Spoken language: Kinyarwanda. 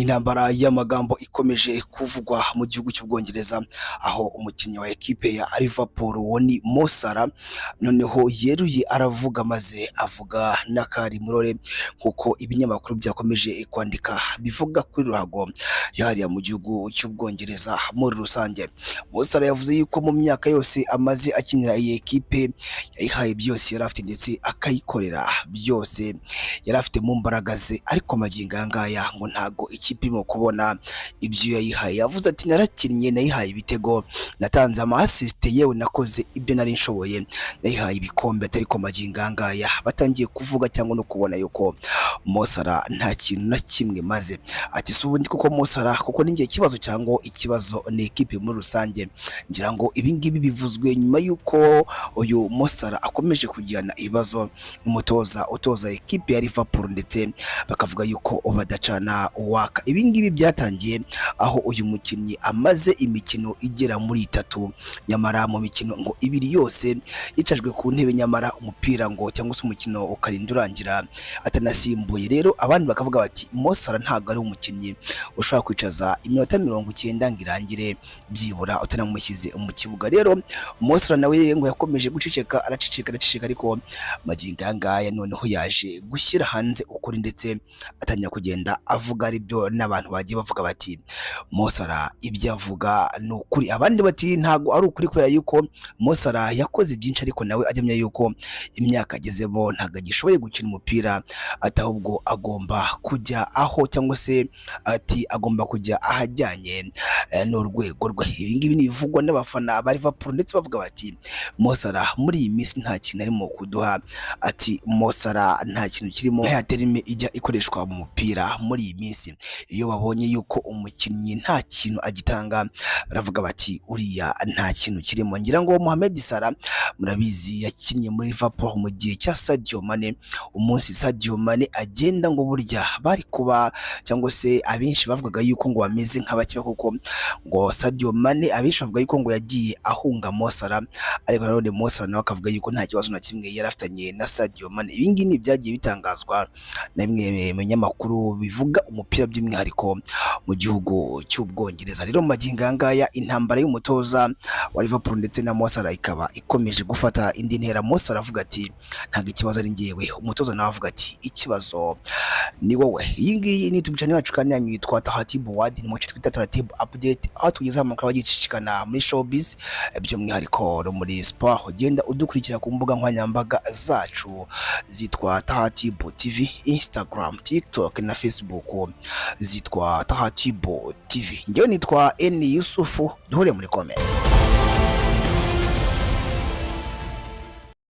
Intambara y'amagambo ikomeje kuvugwa mu gihugu cy'Ubwongereza, aho umukinnyi wa ekipe ya Liverpool woni Mo Salah noneho yeruye aravuga maze avuga n'akari murore kuko ibinyamakuru byakomeje kwandika bivuga kuri ruhago yariya mu gihugu cy'Ubwongereza muri rusange. Mo Salah yavuze yuko mu myaka yose amaze akinira iyi ekipe yayihaye byose yari afite ndetse akayikorera byose yari afite mu mbaraga ze, ariko magingo aya ngaya ngo ntago ikipe irimo kubona ibyo yayihaye. Yavuze ati narakinnye, nayihaye ibitego, natanze ama assist, yewe nakoze ibyo nari nshoboye, nayihaye ibikombe, ariko magingo aya ngaya batangiye kuvuga cyangwa no kubona yuko Mo Salah nta kintu na kimwe maze. Ati si ubundi kuko Mo Salah kuko ninjye ikibazo cyangwa ikibazo ni ekipe muri rusange. Ngira ngo ibi ngibi bivuzwe nyuma yuko uyu Mo Salah akomeje kugirana ibibazo n'umutoza utoza ekipe ya Liverpool, ndetse bakavuga yuko badacana uwaka. Ibi ngibi byatangiye aho uyu mukinnyi amaze imikino igera muri 3, nyamara mu mikino ngo 2 yose yicajwe ku ntebe, nyamara umupira ngo cyangwa se umukino ukarinda urangira atanasimbuye. Rero abandi bakavuga bati Mo Salah ntabwo ari umukinnyi ushobora kwicaza iminota 90 ngo irangire byibura utanamushyize mu kibuga. Rero Mo Salah nawe ngo yakomeje guceceka, araceceka, ariko magingo aya ngaya noneho yaje gushyira hanze ukuri, ndetse atanya kugenda avuga ari byo n'abantu bagiye bavuga bati Mo Salah ibyo avuga ni ukuri. Abandi bati ntago ari ukuri kubera yuko Mo Salah yakoze byinshi, ariko nawe ajyamya yuko imyaka agezemo ntago agishoboye gukina umupira, atahubwo agomba kujya aho cyangwa se ati agomba kujya ahajyanye n'urwego rwe. Ibi ngibi ni bivugwa n'abafana ba Liverpool, ndetse bavuga bati Mo Salah muri iyi minsi nta kintu arimo kuduha. Ati Mo Salah nta kintu kirimo, ya terime ijya ikoreshwa mu mupira muri iyi minsi. Iyo babonye yuko umukinnyi nta kintu agitanga baravuga bati uriya nta kintu kirimo. Ngira ngo Mohamed Salah murabizi yakinnye muri Liverpool mu gihe cya Sadio Mane. Umunsi Sadio Mane agenda ngo burya bari kuba cyangwa se abenshi bavugaga yuko ngo bameze nk'abakiba, kuko ngo Sadio Mane abenshi bavuga yuko ngo yagiye ahunga Mo Salah, ariko nanone Mo Salah nawe akavuga yuko nta kibazo na kimwe yari afitanye na Sadio Mane. Ibi ngibi byagiye bitangazwa na bimwe mu binyamakuru bivuga umupira by'umwihariko mu gihugu cy'Ubwongereza. Rero magingo aya ngaya intambara y'umutoza wa Liverpool ndetse na Mo Salah ikaba ikomeje gufata indi ntera. Mo Salah avuga ati ntabwo ikibazo ari njyewe, umutoza nawe avuga ati ikibazo ni wowe. Iyi ngiyi ni tubicane yacu kandi yanyu yitwa Tahatibu Wadi, ni mu cyo twita Tahatibu update, aho tugeze amakuru agicicikana muri showbiz by'umwihariko no muri sport. Ugenda udukurikira ku mbuga nkoranyambaga zacu zitwa Tahatibu TV, Instagram, TikTok na Facebook zitwa Tahatibu TV. Njyewe nitwa N Yusufu, duhure muri comment.